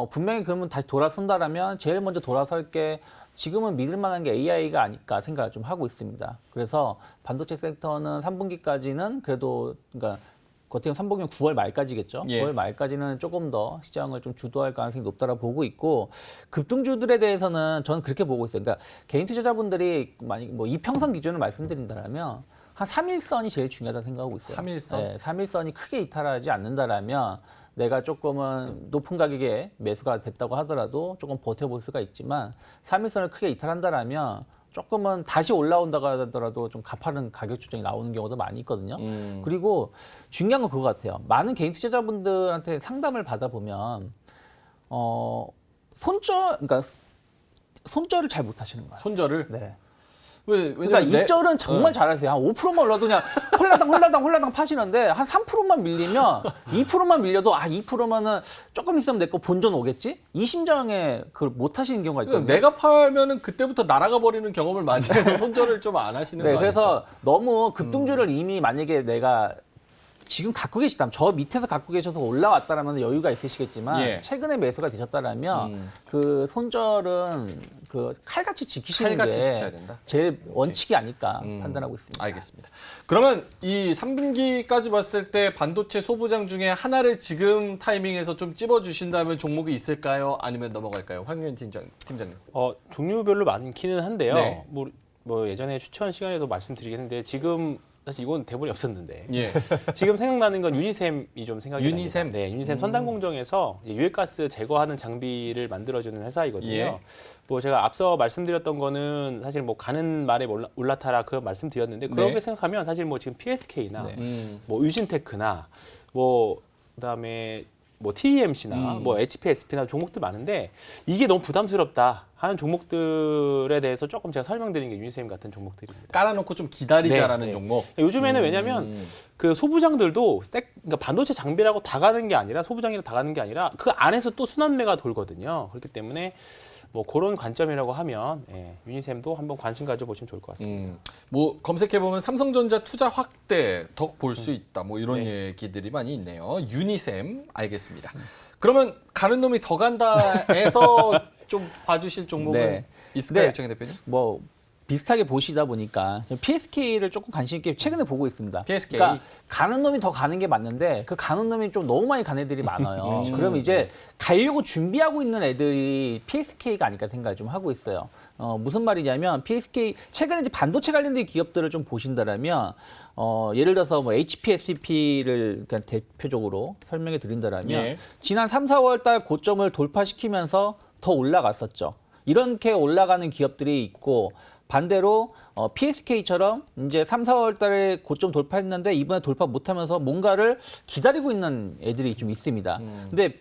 분명히 그러면 다시 돌아선다라면 제일 먼저 돌아설 게 지금은 믿을 만한 게 AI가 아닐까 생각을 좀 하고 있습니다. 그래서 반도체 섹터는 3분기까지는 그래도 그러니까 어떻게 3분기는 9월 말까지겠죠. 예. 9월 말까지는 조금 더 시장을 좀 주도할 가능성이 높다라고 보고 있고 급등주들에 대해서는 저는 그렇게 보고 있어요. 그러니까 개인 투자자분들이 만약 뭐 이평선 기준을 말씀드린다면 한 3일선이 제일 중요하다고 생각하고 있어요. 3일선? 네, 3일선이 크게 이탈하지 않는다라면 내가 조금은 높은 가격에 매수가 됐다고 하더라도 조금 버텨볼 수가 있지만 3일선을 크게 이탈한다라면 조금은 다시 올라온다고 하더라도 좀 가파른 가격 조정이 나오는 경우도 많이 있거든요. 그리고 중요한 건 그거 같아요. 많은 개인 투자자분들한테 상담을 받아보면 그러니까 손절을 잘 못하시는 거예요. 손절을? 네. 왜냐면 그러니까 입절은 정말 잘하세요. 한 5%만 올라도 그냥 홀라당 파시는데 한 3%만 밀리면 2%만 밀려도 2%면은 조금 있으면 내 거 본전 오겠지? 이 심정에 그걸 못 하시는 경우가 있거든요. 내가 팔면은 그때부터 날아가 버리는 경험을 많이 해서 손절을 좀 안 하시는 네, 거 그래서 너무 급등주를 이미 만약에 내가 지금 갖고 계시다면 저 밑에서 갖고 계셔서 올라왔다라면 여유가 있으시겠지만 예. 최근에 매수가 되셨다라면 그 손절은 그 칼같이 지키시는 칼같이 게 지켜야 된다? 제일 원칙이 아닐까 판단하고 있습니다. 알겠습니다. 그러면 이 3분기까지 봤을 때 반도체 소부장 중에 하나를 지금 타이밍에서 좀 찝어주신다면 종목이 있을까요? 아니면 넘어갈까요? 황윤 팀장님. 종류별로 많기는 한데요. 네. 뭐 예전에 추천 시간에도 말씀드리긴 했는데 지금 사실 이건 대본이 없었는데 예. 지금 생각나는 건 유니셈이 좀 생각이 유니셈? 납니다. 네, 유니셈 선단 공정에서 이제 유해가스 제거하는 장비를 만들어주는 회사이거든요. 예. 뭐 제가 앞서 말씀드렸던 거는 사실 뭐 가는 말에 올라타라 그런 말씀드렸는데 그렇게 네. 생각하면 사실 뭐 지금 PSK나 네. 뭐 유진테크나 뭐 그다음에 뭐 TEMC나 뭐 HPSP나 종목들 많은데 이게 너무 부담스럽다 하는 종목들에 대해서 조금 제가 설명드린 게 유니셈 같은 종목들입니다. 깔아놓고 좀 기다리자라는 네, 네. 종목. 요즘에는 왜냐면 그 소부장들도 그러니까 반도체 장비라고 다 가는 게 아니라 소부장이라 다 가는 게 아니라 그 안에서 또 순환매가 돌거든요. 그렇기 때문에 뭐 그런 관점이라고 하면 유니셈도 한번 관심 가져보시면 좋을 것 같습니다. 뭐 검색해 보면 삼성전자 투자 확대 더 볼 수 있다. 뭐 이런 얘기들이 많이 있네요. 유니셈 알겠습니다. 그러면 가는 놈이 더 간다에서 좀 봐주실 종목은 네. 있을까요, 네. 유창희 대표님? 뭐 비슷하게 보시다 보니까 PSK를 조금 관심 있게 최근에 보고 있습니다. PSK. 그러니까 가는 놈이 더 가는 게 맞는데 그 가는 놈이 좀 너무 많이 가는 애들이 많아요. 그럼 이제 가려고 준비하고 있는 애들이 PSK가 아닐까 생각을 좀 하고 있어요. 무슨 말이냐면 PSK 최근에 이제 반도체 관련된 기업들을 좀 보신다라면 예를 들어서 뭐 HPSCP를 그냥 대표적으로 설명해 드린다라면 예. 지난 3, 4월 달 고점을 돌파시키면서 더 올라갔었죠. 이렇게 올라가는 기업들이 있고 반대로 PSK처럼 이제 3, 4월 달에 고점 돌파했는데 이번에 돌파 못하면서 뭔가를 기다리고 있는 애들이 좀 있습니다. 근데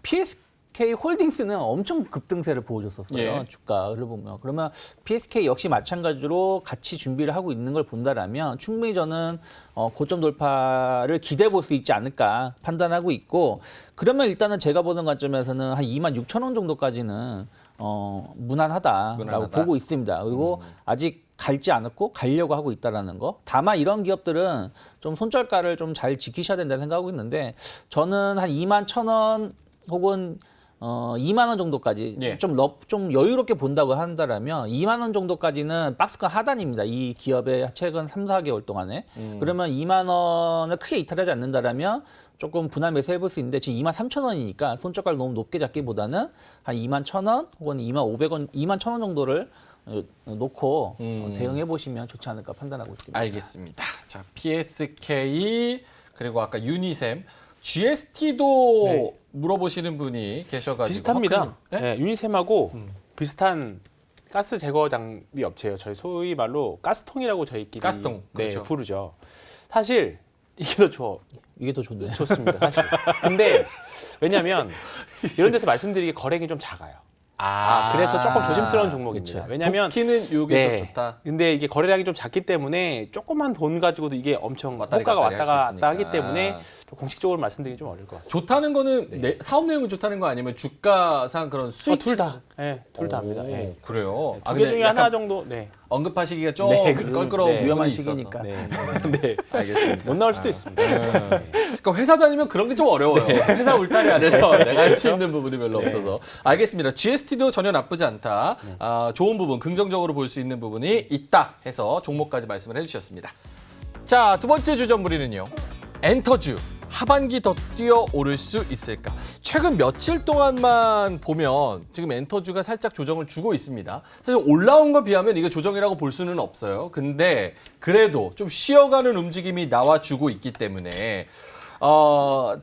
PSK 홀딩스는 엄청 급등세를 보여줬었어요. 예. 주가를 보면. 그러면 PSK 역시 마찬가지로 같이 준비를 하고 있는 걸 본다라면 충분히 저는 고점 돌파를 기대해 볼 수 있지 않을까 판단하고 있고 그러면 일단은 제가 보는 관점에서는 한 26,000원 정도까지는 무난하다라고 무난하다. 보고 있습니다. 그리고 아직 갈지 않았고 가려고 하고 있다라는 거. 다만 이런 기업들은 좀 손절가를 좀 잘 지키셔야 된다는 생각하고 있는데 저는 한 21,000원 혹은 2만 원 정도까지 예. 좀 여유롭게 본다고 한다라면 2만 원 정도까지는 박스권 하단입니다. 이 기업의 최근 3, 4개월 동안에. 그러면 2만 원을 크게 이탈하지 않는다라면 조금 분할 매수 해볼 수 있는데 지금 23,000원이니까 손절가를 너무 높게 잡기보다는 한 21,000원 혹은 21,500원, 21,000원 정도를 놓고 대응해 보시면 좋지 않을까 판단하고 있습니다. 알겠습니다. 자, PSK 그리고 아까 유니셈, GST도 네. 물어보시는 분이 계셔가지고 비슷합니다. 네? 네, 유니셈하고 비슷한 가스 제거 장비 업체예요. 저희 소위 말로 가스통이라고 저희끼리 가스통, 네, 그렇죠. 부르죠. 사실 이게 더 이게 더 좋네요. 좋습니다. 사실. 근데 왜냐하면 이런 데서 말씀드리기 거래액이 좀 작아요. 그래서 조금 조심스러운 종목입니다. 왜냐하면 좋기는 요게 좀 좋다. 근데 이게 거래량이 좀 작기 때문에 조그만 돈 가지고도 이게 엄청 왔다리 호가가 갔다리 왔다 할수 갔다 하기 있으니까. 때문에 좀 공식적으로 말씀드리기 좀 어려울 것 같습니다. 좋다는 거는 사업 내용이 좋다는 거 아니면 주가상 그런 수익 둘 다, 둘 다 합니다. 네. 그래요. 두 개 중에 하나 정도, 네. 언급하시기가 좀 네, 그렇습니다. 껄끄러운 네. 부분이 위험한 있어서. 시기니까. 네. 네. 알겠습니다. 못 나올 수도 있습니다. 그러니까 회사 다니면 그런 게 좀 어려워요. 회사 울타리 안에서 내가 할 수 있는 부분이 별로 없어서. 알겠습니다. GST도 전혀 나쁘지 않다. 좋은 부분, 긍정적으로 볼 수 있는 부분이 있다 해서 종목까지 말씀을 해주셨습니다. 자, 두 번째 주전부리는요. 엔터주. 하반기 더 뛰어오를 수 있을까? 최근 며칠 동안만 보면 지금 엔터주가 살짝 조정을 주고 있습니다. 사실 올라온 거 비하면 이게 조정이라고 볼 수는 없어요. 근데 그래도 좀 쉬어가는 움직임이 나와주고 있기 때문에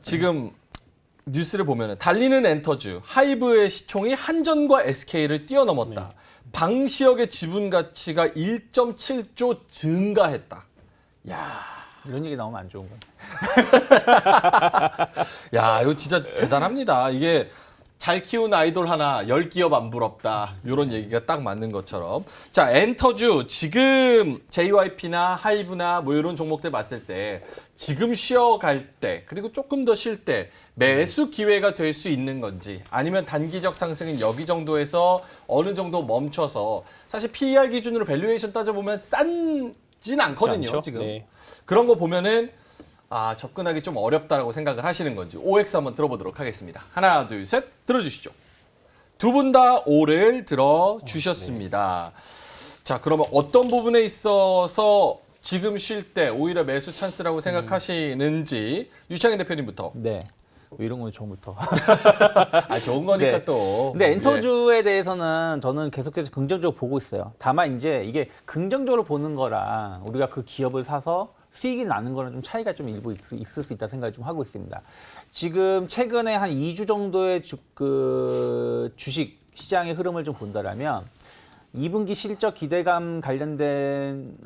지금 뉴스를 보면 달리는 엔터주, 하이브의 시총이 한전과 SK를 뛰어넘었다. 방시혁의 지분 가치가 1.7조 증가했다. 야. 이런 얘기 나오면 안 좋은 건. 야, 이거 진짜 대단합니다. 이게 잘 키운 아이돌 하나 10기업 안 부럽다. 이런 얘기가 딱 맞는 것처럼. 자, 엔터주 지금 JYP나 하이브나 뭐 이런 종목들 봤을 때 지금 쉬어갈 때 그리고 조금 더 쉴 때 매수 기회가 될 수 있는 건지 아니면 단기적 상승은 여기 정도에서 어느 정도 멈춰서 사실 PER 기준으로 밸류에이션 따져보면 싼진 않거든요. 않죠? 지금. 네. 그런 거 보면은 접근하기 좀 어렵다라고 생각을 하시는 건지 OX 한번 들어보도록 하겠습니다. 하나, 둘, 셋 들어주시죠. 두 분 다 O를 들어주셨습니다. 자, 그러면 어떤 부분에 있어서 지금 쉴 때 오히려 매수 찬스라고 생각하시는지 유창현 대표님부터. 네. 뭐 이런 건 처음부터. 좋은 거니까 네. 또. 근데 엔터주에 대해서는 저는 계속해서 긍정적으로 보고 있어요. 다만 이제 이게 긍정적으로 보는 거랑 우리가 그 기업을 사서 수익이 나는 거는 좀 차이가 좀 일부 있을 수 있다 생각을 좀 하고 있습니다. 지금 최근에 한 2주 정도의 주식 시장의 흐름을 좀 본다라면 2분기 실적 기대감 관련된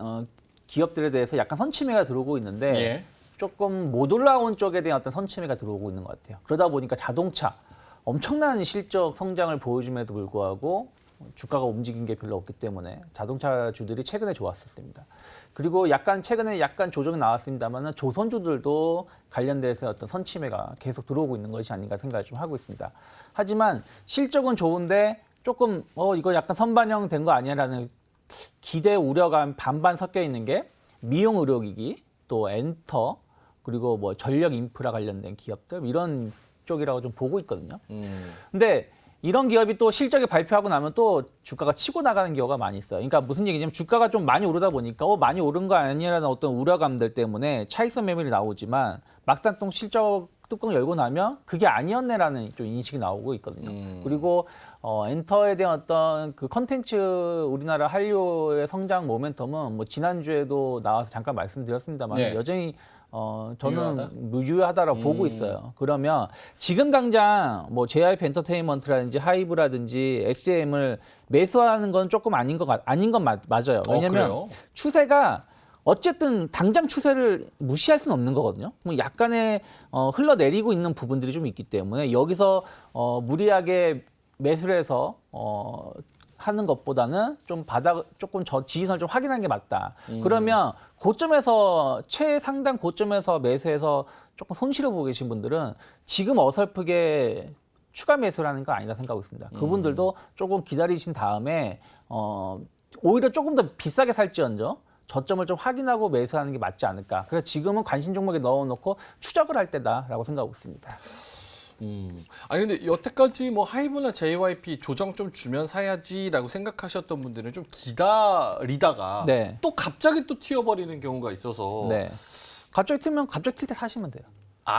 기업들에 대해서 약간 선침해가 들어오고 있는데 예. 조금 못 올라온 쪽에 대한 어떤 선침해가 들어오고 있는 것 같아요. 그러다 보니까 자동차 엄청난 실적 성장을 보여줌에도 불구하고 주가가 움직인 게 별로 없기 때문에 자동차주들이 최근에 좋았었습니다. 그리고 최근에 약간 조정이 나왔습니다만 조선주들도 관련돼서 어떤 선침해가 계속 들어오고 있는 것이 아닌가 생각을 좀 하고 있습니다. 하지만 실적은 좋은데 조금 이거 약간 선반영 된 거 아니야라는 기대 우려가 반반 섞여 있는 게 미용 의료기기 또 엔터 그리고 뭐 전력 인프라 관련된 기업들 이런 쪽이라고 좀 보고 있거든요. 근데 이런 기업이 또 실적이 발표하고 나면 또 주가가 치고 나가는 경우가 많이 있어요. 그러니까 무슨 얘기냐면 주가가 좀 많이 오르다 보니까 많이 오른 거 아니냐라는 어떤 우려감들 때문에 차익선 매물이 나오지만 막상 또 실적 뚜껑 열고 나면 그게 아니었네라는 좀 인식이 나오고 있거든요. 그리고 엔터에 대한 어떤 그 컨텐츠 우리나라 한류의 성장 모멘텀은 뭐 지난주에도 나와서 잠깐 말씀드렸습니다만 네. 여전히 저는 유효하다? 유효하다라고 보고 있어요. 그러면 지금 당장 뭐 JYP 엔터테인먼트라든지 하이브라든지 SM을 매수하는 건 조금 아닌 건 맞아요. 왜냐하면 그래요? 추세가 어쨌든 당장 추세를 무시할 수는 없는 거거든요. 약간의 흘러내리고 있는 부분들이 좀 있기 때문에 여기서 무리하게 매수를 해서 하는 것보다는 좀 조금 지지선을 좀 확인하는 게 맞다. 그러면 고점에서 최상단 고점에서 매수해서 조금 손실을 보고 계신 분들은 지금 어설프게 추가 매수를 하는 거 아니다 생각하고 있습니다. 그분들도 조금 기다리신 다음에 오히려 조금 더 비싸게 살지언정 저점을 좀 확인하고 매수하는 게 맞지 않을까. 그래서 지금은 관심 종목에 넣어놓고 추적을 할 때다라고 생각하고 있습니다. 아니 근데 여태까지 뭐 하이브나 JYP 조정 좀 주면 사야지라고 생각하셨던 분들은 좀 기다리다가 네. 또 갑자기 또 튀어버리는 경우가 있어서 네. 갑자기 튈 때 사시면 돼요.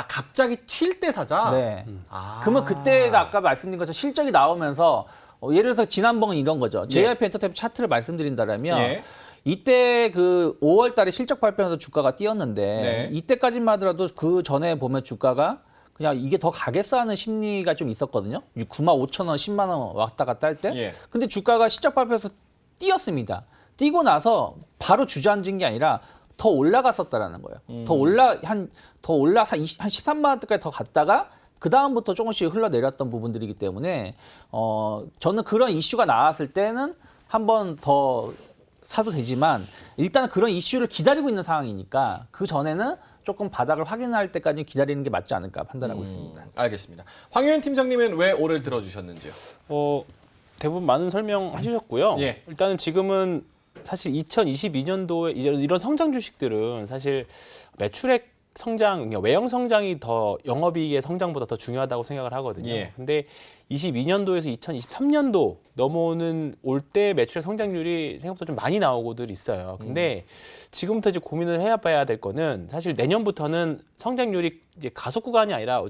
갑자기 튈 때 사자? 네. 아. 그러면 그때가 아까 말씀드린 것처럼 실적이 나오면서 예를 들어서 지난번은 이런 거죠. JYP 엔터테인먼트 차트를 말씀드린다면 예. 이때 그 5월 달에 실적 발표하면서 주가가 뛰었는데 네. 이때까지만 하더라도 그 전에 보면 주가가 그냥 이게 더 가겠어 하는 심리가 좀 있었거든요. 9만 5천 원, 10만 원 왔다 갔다 할 때. 예. 근데 주가가 실적 발표에서 뛰었습니다. 뛰고 나서 바로 주저앉은 게 아니라 더 올라갔었다라는 거예요. 더 올라 한 13만 원대까지 더 갔다가 그 다음부터 조금씩 흘러내렸던 부분들이기 때문에 저는 그런 이슈가 나왔을 때는 한 번 더 사도 되지만 일단 그런 이슈를 기다리고 있는 상황이니까 그 전에는 조금 바닥을 확인할 때까지 기다리는 게 맞지 않을까 판단하고 있습니다. 알겠습니다. 황효연 팀장님은 왜 오를 들어주셨는지요? 대부분 많은 설명하셨고요. 예. 일단은 지금은 사실 2022년도에 이런 성장 주식들은 사실 매출액 성장, 그러니까 외형 성장이 더 영업이익의 성장보다 더 중요하다고 생각을 하거든요. 예. 근데 22년도에서 2023년도 넘어오는 올 때 매출액 성장률이 생각보다 좀 많이 나오고들 있어요. 근데 지금부터 이제 고민을 해봐야 될 거는 사실 내년부터는 성장률이 이제 가속 구간이 아니라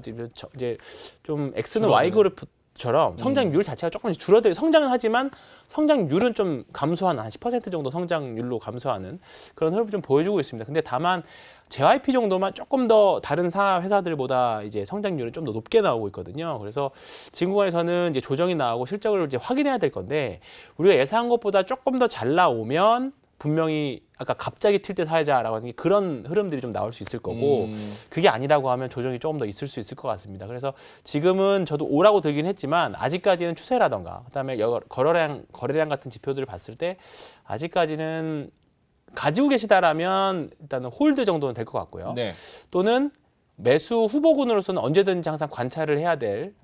이제 좀 X는 Y 그래프처럼 성장률 자체가 조금씩 줄어들 성장은 하지만 성장률은 좀 감소하는 한 10% 정도 성장률로 감소하는 그런 흐름을 좀 보여주고 있습니다. 근데 다만 JYP 정도만 조금 더 다른 회사들보다 이제 성장률은 좀 더 높게 나오고 있거든요. 그래서 지금 구간에서는 이제 조정이 나오고 실적을 이제 확인해야 될 건데 우리가 예상한 것보다 조금 더 잘 나오면 분명히 아까 갑자기 튈 때 사야자라고 하는 게 그런 흐름들이 좀 나올 수 있을 거고 그게 아니라고 하면 조정이 조금 더 있을 수 있을 것 같습니다. 그래서 지금은 저도 오라고 들긴 했지만 아직까지는 추세라던가 그다음에 거래량 같은 지표들을 봤을 때 아직까지는 가지고 계시다라면 일단은 홀드 정도는 될 것 같고요. 네. 또는 매수 후보군으로서는 언제든지 항상 관찰을 해야 될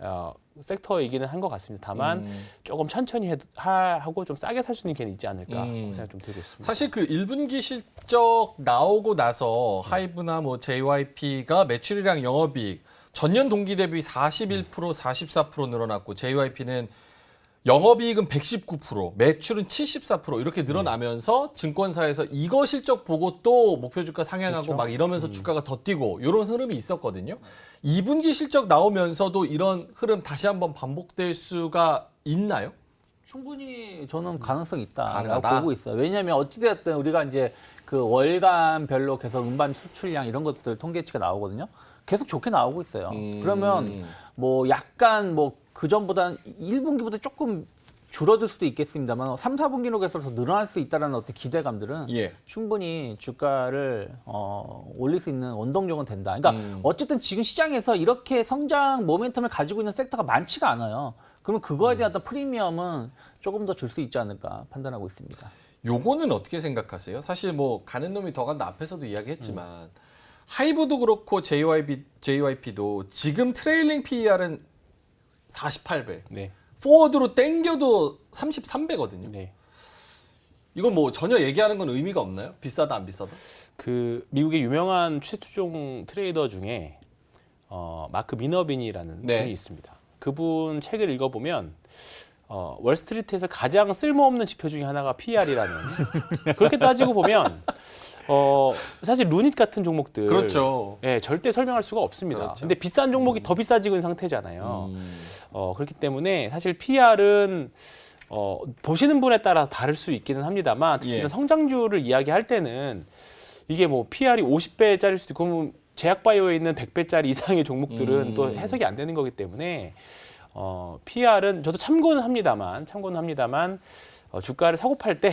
섹터이기는 한 것 같습니다. 다만 조금 천천히 하고 좀 싸게 살 수 있는 기회는 있지 않을까 생각 좀 들고 있습니다. 사실 그 1분기 실적 나오고 나서 하이브나 뭐 JYP가 매출이랑 영업이익 전년 동기 대비 41%, 44% 늘어났고 JYP는 영업이익은 119%, 매출은 74% 이렇게 늘어나면서 증권사에서 이거 실적 보고 또 목표 주가 상향하고 그렇죠. 막 이러면서 주가가 더 뛰고 이런 흐름이 있었거든요. 2분기 실적 나오면서도 이런 흐름 다시 한번 반복될 수가 있나요? 충분히 저는 가능성이 있다라고 가능하다? 보고 있어요. 왜냐하면 어찌되었든 우리가 이제 그 월간별로 계속 음반 수출량 이런 것들 통계치가 나오거든요. 계속 좋게 나오고 있어요. 그러면 뭐 약간 뭐 그전보다는 1분기보다 조금 줄어들 수도 있겠습니다만 3, 4분기로 해서 더 늘어날 수 있다는 어떤 기대감들은 예. 충분히 주가를 올릴 수 있는 원동력은 된다. 그러니까 어쨌든 지금 시장에서 이렇게 성장 모멘텀을 가지고 있는 섹터가 많지가 않아요. 그러면 그거에 대한 어떤 프리미엄은 조금 더 줄 수 있지 않을까 판단하고 있습니다. 요거는 어떻게 생각하세요? 사실 뭐 가는 놈이 더 간다 앞에서도 이야기했지만 하이브도 그렇고 JYP도 지금 트레일링 PER은 48배. 네. 포워드로 땡겨도 33배거든요. 네. 이건 뭐 전혀 얘기하는 건 의미가 없나요? 비싸다 안 비싸다? 그 미국의 유명한 추세 추종 트레이더 중에 마크 미너빈이라는 네. 분이 있습니다. 그분 책을 읽어보면 월스트리트에서 가장 쓸모없는 지표 중에 하나가 PER이라는 그렇게 따지고 보면 사실 루닛 같은 종목들 그렇죠. 예, 절대 설명할 수가 없습니다. 그렇죠. 근데 비싼 종목이 더 비싸지고 있는 상태잖아요. 그렇기 때문에 사실 PER은 보시는 분에 따라 다를 수 있기는 합니다만 특히나 예. 성장률을 이야기할 때는 이게 뭐 PER이 50배짜리일 수도 있고 그러면 제약바이오에 있는 100배짜리 이상의 종목들은 또 해석이 안 되는 거기 때문에 PER은 저도 참고는 합니다만 주가를 사고 팔 때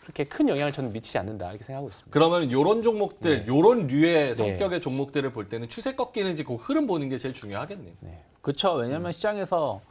그렇게 큰 영향을 저는 미치지 않는다 이렇게 생각하고 있습니다. 그러면 요런 종목들, 요런 류의 네. 성격의 종목들을 볼 때는 추세 꺾이는지 그 흐름 보는 게 제일 중요하겠네요. 그렇죠. 왜냐하면 시장에서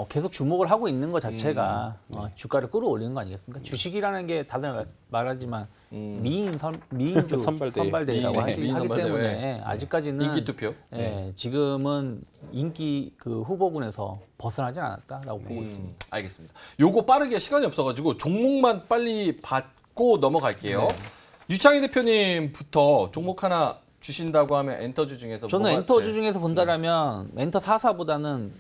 계속 주목을 하고 있는 것 자체가 주가를 끌어올리는 거 아니겠습니까? 주식이라는 게 다들 말하지만 미인주 선발대회라고 네, 하기 미인 선발대회. 때문에 아직까지는 인기 투표. 예, 지금은 인기 그 후보군에서 벗어나진 않았다라고 보고 있습니다. 알겠습니다. 요거 빠르게 시간이 없어가지고 종목만 빨리 받고 넘어갈게요. 네. 유창희 대표님부터 종목 하나 주신다고 하면 엔터주 중에서 저는 뭐가 엔터주 제일- 중에서 본다라면 엔터 4사보다는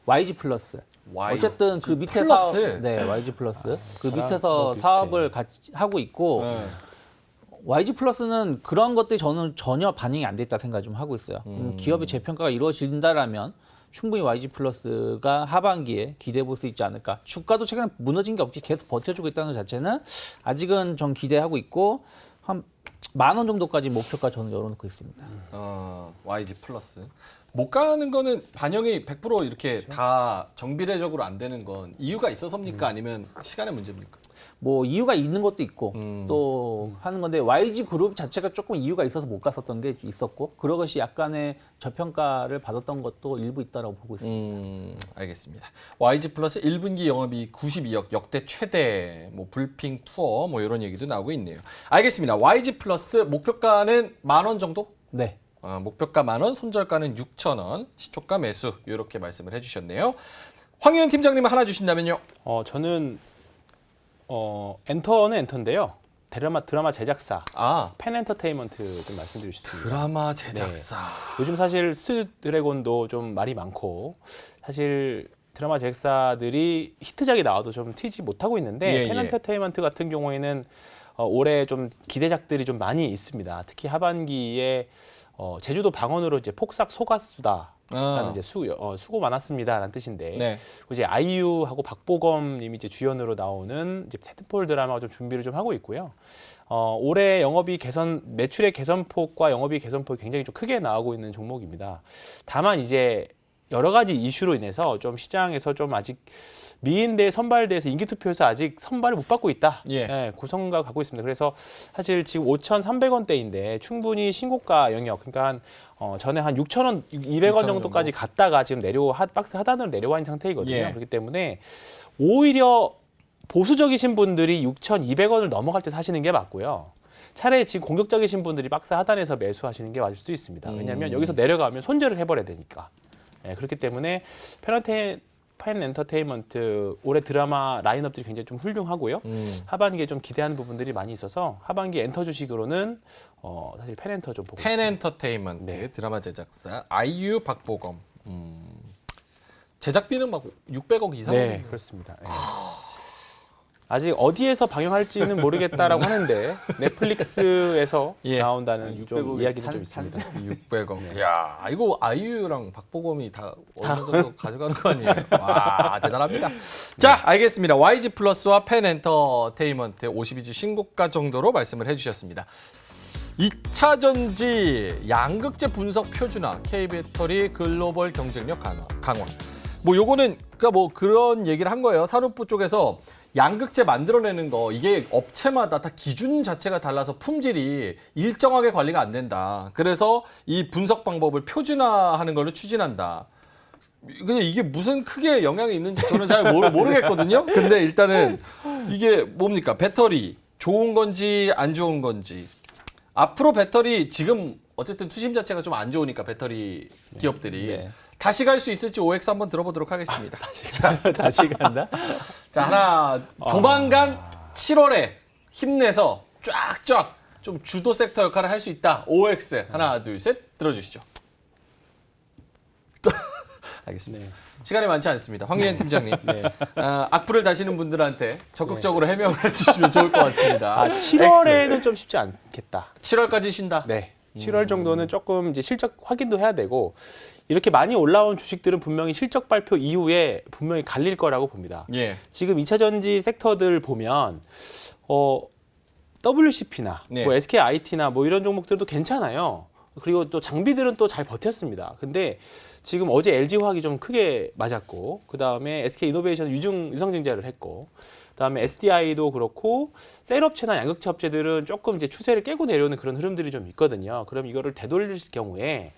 YG 플러스. YG 어쨌든 그 밑에 플러스? 사업, 네, YG 플러스. 그 너무 밑에서 비슷해. 사업을 같이 하고 있고 네. YG 플러스는 그런 것들이 저는 전혀 반영이 안 됐다 생각 좀 하고 있어요. 기업의 재평가가 이루어진다라면 충분히 YG 플러스가 하반기에 기대해 볼 수 있지 않을까. 주가도 최근에 무너진 게 없이 계속 버텨주고 있다는 것 자체는 아직은 전 기대하고 있고 한 10,000원 정도까지 목표가 저는 열어놓고 있습니다. YG 플러스. 못 가는 거는 반영이 100% 이렇게 다 정비례적으로 안 되는 건 이유가 있어서입니까? 아니면 시간의 문제입니까? 뭐 이유가 있는 것도 있고 또 하는 건데 YG 그룹 자체가 조금 이유가 있어서 못 갔었던 게 있었고 그런 것이 약간의 저평가를 받았던 것도 일부 있다라고 보고 있습니다. 알겠습니다. YG 플러스 1분기 영업이익 92억 역대 최대 뭐 불핑 투어 뭐 이런 얘기도 나오고 있네요. 알겠습니다. YG 플러스 목표가는 10,000원 정도? 네. 목표가 10,000원, 손절가는 6,000원, 시초가 매수 이렇게 말씀을 해주셨네요. 황희연 팀장님은 하나 주신다면요? 저는 엔터는 엔터인데요. 드라마 제작사 펜엔터테인먼트 좀 말씀드리고 싶습니다. 드라마 제작사. 요즘 사실 스튜디오 드래곤도 좀 말이 많고 사실 드라마 제작사들이 히트작이 나와도 좀 튀지 못하고 있는데 펜엔터테인먼트 같은 경우에는 올해 좀 기대작들이 좀 많이 있습니다. 특히 하반기에 제주도 방언으로 이제 폭삭 소가수다라는 이제 수고 많았습니다라는 뜻인데 이제 아이유하고 박보검님이 이제 주연으로 나오는 이제 테드폴 드라마가 좀 준비를 좀 하고 있고요. 올해 영업이익 개선 매출의 개선폭과 영업이익 개선폭이 굉장히 좀 크게 나오고 있는 종목입니다. 다만 이제 여러 가지 이슈로 인해서 좀 시장에서 좀 아직 미인대 선발대에서 인기투표에서 아직 선발을 못 받고 있다. 고성과 가고 있습니다. 그래서 사실 지금 5,300원대인데 충분히 신고가 영역, 그러니까 전에 한 6,000원, 200원 정도까지 갔다가 지금 박스 하단으로 내려와 있는 상태이거든요. 그렇기 때문에 오히려 보수적이신 분들이 6,200원을 넘어갈 때 사시는 게 맞고요. 차라리 지금 공격적이신 분들이 박스 하단에서 매수하시는 게 맞을 수도 있습니다. 왜냐하면 여기서 내려가면 손절을 해버려야 되니까. 그렇기 때문에 펜엔터테인먼트 올해 드라마 라인업들이 굉장히 좀 훌륭하고요. 하반기에 좀 기대하는 부분들이 많이 있어서 하반기 엔터 주식으로는 사실 펜엔터 좀 보고 있습니다. 펜엔터테인먼트 드라마 제작사 아이유 박보검. 제작비는 막 600억 이상. 네, 그렇습니다. 아직 어디에서 방영할지는 모르겠다라고 하는데 넷플릭스에서 나온다는 좀 이야기도 좀 있습니다. 600억. 야, 이거 아이유랑 박보검이 다 어느 정도 가져가는 거 아니에요? 와, 대단합니다. 자, 알겠습니다. YG 플러스와 펜엔터테인먼트 52주 신고가 정도로 말씀을 해주셨습니다. 2차 전지 양극재 분석 표준화, K배터리 글로벌 경쟁력 강화. 뭐 요거는 그러니까 뭐 그런 얘기를 한 거예요. 산업부 쪽에서 양극재 만들어내는 거 이게 업체마다 다 기준 자체가 달라서 품질이 일정하게 관리가 안 된다. 그래서 이 분석 방법을 표준화하는 걸로 추진한다. 근데 이게 무슨 크게 영향이 있는지 저는 잘 모르겠거든요. 근데 일단은 이게 뭡니까? 배터리 좋은 건지 안 좋은 건지. 앞으로 배터리 지금 어쨌든 투심 자체가 좀 안 좋으니까 배터리 기업들이 다시 갈 수 있을지 OX 한번 들어보도록 하겠습니다. 다시 간다? 자, 조만간 7월에 힘내서 쫙쫙 좀 주도 섹터 역할을 할 수 있다. OX 하나, 둘, 셋 들어주시죠. 알겠습니다. 시간이 많지 않습니다. 황희연 팀장님. 악플을 다시는 분들한테 적극적으로 해명을 해주시면 좋을 것 같습니다. 7월에는 좀 쉽지 않겠다. 7월까지 쉰다. 네. 7월 정도는 조금 이제 실적 확인도 해야 되고 이렇게 많이 올라온 주식들은 분명히 실적 발표 이후에 분명히 갈릴 거라고 봅니다. 지금 2차 전지 섹터들 보면 WCP나 뭐 SKIT나 뭐 이런 종목들도 괜찮아요. 그리고 또 장비들은 또 잘 버텼습니다. 근데 지금 어제 LG화학이 좀 크게 맞았고 그다음에 SK이노베이션 유성증자를 했고 그다음에 SDI도 그렇고 셀업체나 양극재 업체들은 조금 이제 추세를 깨고 내려오는 그런 흐름들이 좀 있거든요. 그럼 이거를 되돌릴 경우에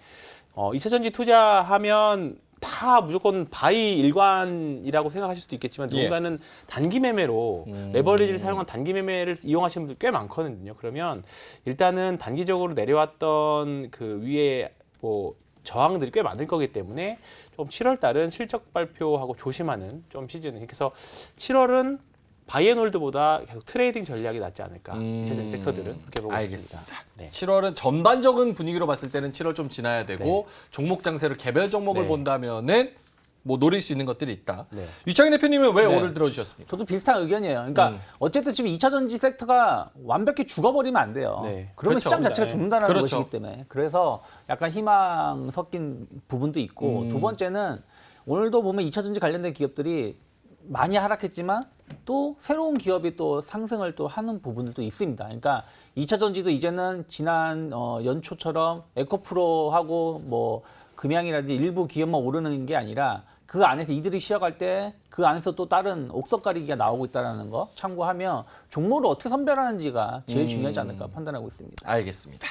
2차 전지 투자하면 다 무조건 바이 일관이라고 생각하실 수도 있겠지만 누군가는 단기 매매로 레버리지를 사용한 단기 매매를 이용하시는 분들 꽤 많거든요. 그러면 일단은 단기적으로 내려왔던 그 위에 뭐 저항들이 꽤 많을 거기 때문에 좀 7월 달은 실적 발표하고 조심하는 좀 시즌. 그래서 7월은 바이앤홀드보다 계속 트레이딩 전략이 낫지 않을까. 2차 전지 섹터들은 그렇게 보고 있습니다. 네. 7월은 전반적인 분위기로 봤을 때는 7월 좀 지나야 되고 종목 장세를 개별 종목을 본다면은 뭐 노릴 수 있는 것들이 있다. 네. 유창희 대표님은 왜 네. 오를 들어주셨습니까? 저도 비슷한 의견이에요. 그러니까 어쨌든 지금 2차 전지 섹터가 완벽히 죽어버리면 안 돼요. 네. 그러면 그렇죠. 시장 자체가 네. 죽는다는 그렇죠. 것이기 때문에. 그래서 약간 희망 섞인 부분도 있고 두 번째는 오늘도 보면 2차 전지 관련된 기업들이 많이 하락했지만 또 새로운 기업이 또 상승을 또 하는 부분들도 있습니다. 그러니까 2차 전지도 이제는 지난 연초처럼 에코프로하고 뭐 금양이라든지 일부 기업만 오르는 게 아니라 그 안에서 이들이 쉬어갈 때 그 안에서 또 다른 옥석 가리기가 나오고 있다는 거 참고하면 종목을 어떻게 선별하는지가 제일 중요하지 않을까 판단하고 있습니다. 알겠습니다.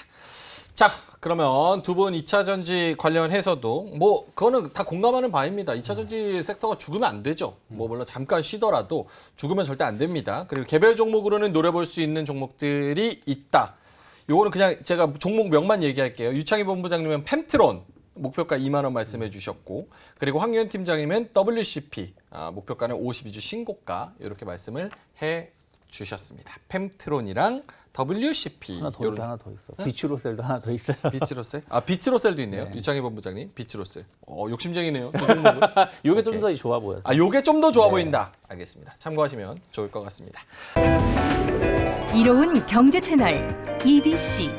자, 그러면 두 분 2차 전지 관련해서도 뭐 그거는 다 공감하는 바입니다. 2차 전지 섹터가 죽으면 안 되죠. 뭐 물론 잠깐 쉬더라도 죽으면 절대 안 됩니다. 그리고 개별 종목으로는 노려볼 수 있는 종목들이 있다. 요거는 그냥 제가 종목명만 얘기할게요. 유창희 본부장님은 펜트론 목표가 2만 원 말씀해 주셨고, 그리고 황유현 팀장님은 WCP 목표가는 52주 신고가 이렇게 말씀을 해 주셨습니다. 펜트론이랑 WCP 하나 더 있어, 하나 더 있어. 비추로셀도 하나 더 있어요. 비츠로셀? 비츠로셀도 있네요. 네. 유창희 본부장님, 비츠로셀. 욕심쟁이네요. 두 종목은. 요게 오케이. 좀 더 좋아 보여요. 요게 좀 더 좋아 네. 보인다. 알겠습니다. 참고하시면 좋을 것 같습니다. 이로운 경제 채널 EBC